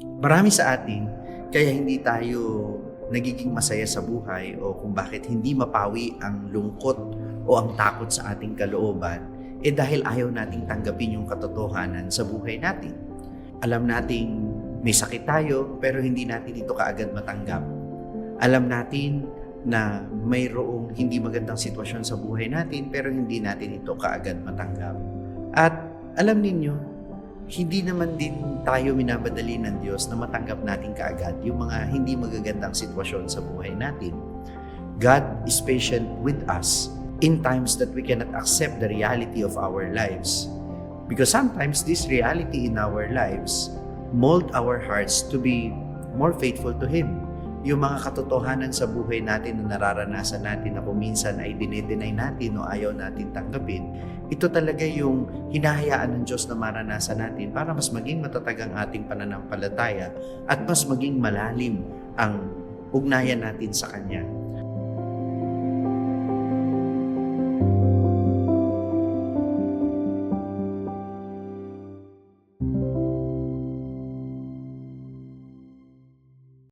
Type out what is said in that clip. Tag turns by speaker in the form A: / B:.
A: Marami sa atin, kaya hindi tayo nagiging masaya sa buhay o kung bakit hindi mapawi ang lungkot o ang takot sa ating kalooban, dahil ayaw nating tanggapin yung katotohanan sa buhay natin. Alam nating may sakit tayo pero hindi natin ito kaagad matanggap. Alam natin na mayroong hindi magandang sitwasyon sa buhay natin pero hindi natin ito kaagad matanggap. At alam ninyo, hindi naman din tayo minabadali ng Diyos na matanggap natin kaagad yung mga hindi magagandang sitwasyon sa buhay natin. God is patient with us in times that we cannot accept the reality of our lives. Because sometimes this reality in our lives mold our hearts to be more faithful to Him. Yung mga katotohanan sa buhay natin na nararanasan natin na kung minsan ay dinedenay natin o ayaw natin tanggapin, ito talaga yung hinahayaan ng Diyos na maranasan natin para mas maging matatag ang ating pananampalataya at mas maging malalim ang ugnayan natin sa Kanya.